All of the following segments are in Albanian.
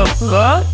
WTF.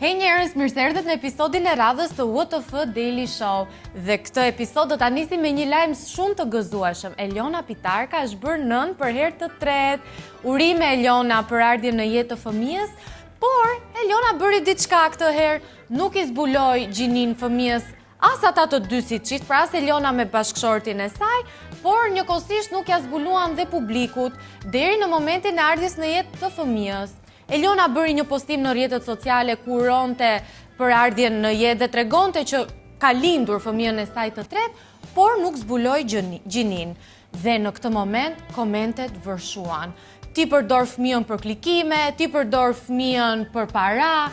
Hej njerëz, mirë se erdhët në episodin e radhës të WTF Daily Show. Dhe këtë episod do ta nisim me një lajm shumë të gëzueshëm. Elona Pitarka është bërë nën për herë të tretë. Urime Elona për ardhjen në jetë të fëmijës, por Elona bëri diçka këtë herë, nuk i zbuloi gjinin fëmijës as ata të dy siç, pra as Elona me bashkëshortin e saj, por njëkohësisht nuk ja zbuluan dhe publikut deri në momentin e ardhjes në jetë të fëmijës. Elona bëri një postim në rrjetet sociale ku uronte për ardhjen në jetë dhe tregonte që ka lindur fëmijën e saj të tretë, por nuk zbuloi gjinin. Dhe në këtë moment komentet vërshuan. Ti përdor fëmijën për klikime, ti përdor fëmijën për para.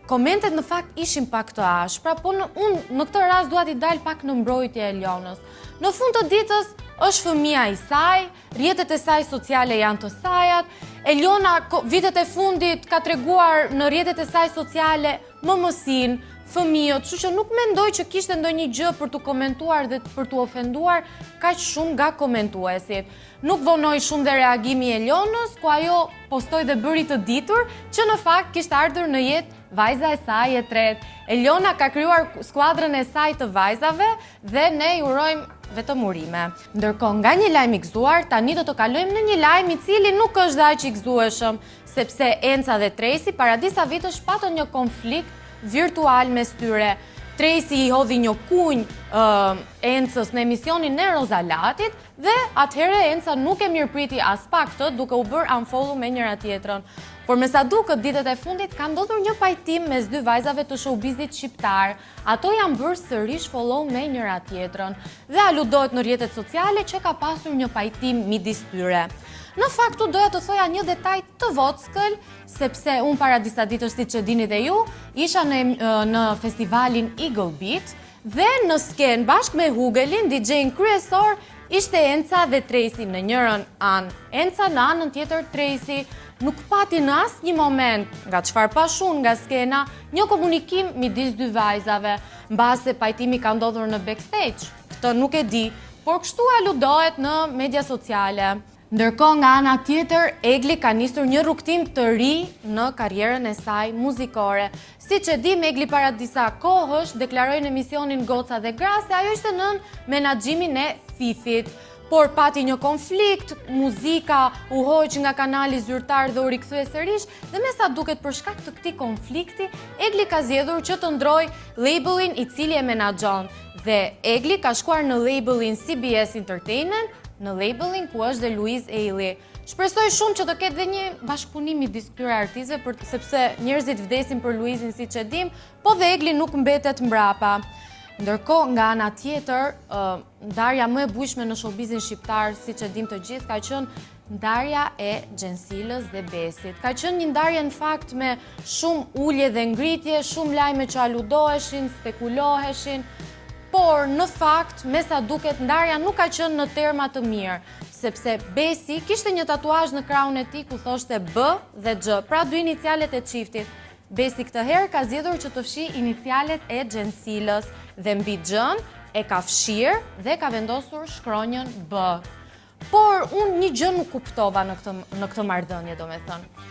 Komentet në fakt ishin pak të ashpra, po unë në këtë rast dua t'i dal pak në mbrojtje e Elonës. Në fund të ditës është fëmia i saj, rrjetet e saj sociale janë të sajat. Elona vitet e fundit ka treguar në rrjetet e saj sociale mëmësin, fëmijët, kështu që nuk mendoj që kishte ndonjë gjë për t'u komentuar dhe për t'u ofenduar kaq shumë nga komentuesit. Nuk vonoi shumë dhe reagimi i Elonës, ku ajo postoi dhe bëri të ditur që në fakt kishte ardhur në jetë vajza e saj e tretë. Elona ka krijuar skuadrën e saj të vajzave dhe ne i urojmë vetëm urime. Ndërkohë, nga një lajm i gëzuar, tani do të kalojmë në një lajm i cili nuk është aq i gëzueshëm, sepse Enca dhe Tracy para disa vitësh patën një konflikt virtual mes tyre. Tracy i hodhi një kunj Encës në emisionin e Rozalatit dhe atëherë Enca nuk e mirëpriti as pak këtë, duke u bërë unfollow me njëra tjetrën. Por me sa duket ditët e fundit ka ndodhur një pajtim mes dy vajzave të showbizit shqiptar. Ato janë bërë sërish follow me njëra tjetrën dhe aludohet në rrjetet sociale që ka pasur një pajtim midis tyre. Në fakt doja të thoja një detaj të vockël, sepse unë para disa ditësh, siç e dini dhe ju, isha në festivalin Eagle Beat dhe në sken bashkë me Hugelin, DJ-n kryesor, ishte Enca dhe Tracy në njërën anë. Enca në anën tjetër Tracy. Nuk pati në asnjë moment, nga çfarë pashun nga skena, një komunikim midis dy vajzave, mbase pajtimi ka ndodhur në backstage. Këtë nuk e di, por kështu aludohet në media sociale. Ndërkohë nga ana tjetër, Egli ka nisur një rrugtim të ri në karrierën e saj muzikore. Siç e dim, Egli para disa kohësh deklaroi në emisionin Goca dhe Gra se ajo ishte nën menaxhimin e Fifit. Por pati një konflikt, muzika u hoq nga kanali zyrtar dhe u rikthye sërish, dhe me sa duket për shkak të këtij konflikti, Egli ka zgjedhur që të ndrojë labelin i cili e menaxhon. Dhe Egli ka shkuar në labelin CBS Entertainment, në labelin ku është dhe Louise Ailey. Shpresoj shumë që të ketë dhe një bashkëpunim midis këtyre artistëve, sepse njerëzit vdesin për Louisin siç e dim, po dhe Egli nuk mbetet mbrapa. Ndërkohë, nga ana tjetër, ndarja më e bujshme në showbizin shqiptar, siç e dim të gjithë, ka qenë ndarja e Gjensilës dhe Besit. Ka qenë një ndarje në fakt me shumë ulje dhe ngritje, shumë lajme që aludoheshin, spekuloheshin, por në fakt, me sa duket, ndarja nuk ka qenë në terma të mirë, sepse Besi kishte një tatuazh në krahun e tij ku thoshte B dhe X, pra dy inicialet e çiftit. Besi këtë herë ka zgjedhur që të fshi inicialet e Gjensilës dhe mbi X-n e ka fshirë dhe ka vendosur shkronjën B. Por unë një gjë nuk kuptova në këtë marrëdhënie, domethënë.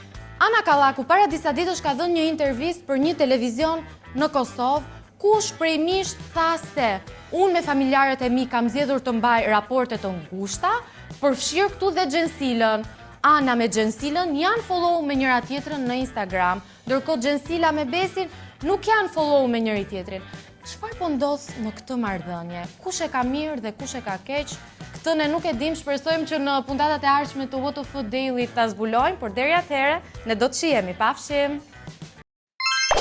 Ana Kallaku para disa ditësh ka dhënë një intervistë për një televizion në Kosovë, ku shprehmisht tha se unë me familjarët e mi kam zgjedhur të mbaj raporte të ngushta, për fshirë këtu dhe Gjensilën. Ana me Gjensilën janë follow me njëra tjetrën në Instagram, ndërkohë Gjensila me Besin nuk janë follow me njëri tjetrin. Çfarë po ndodh në këtë marrëdhënie? Kush e ka mirë dhe kush e ka keq? Këtë ne nuk e dim, shpresojmë që në puntatat e ardhshme të WTF Daily ta zbulojmë, por deri atëherë ne do të shihemi, pafshim.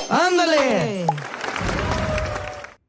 Andale!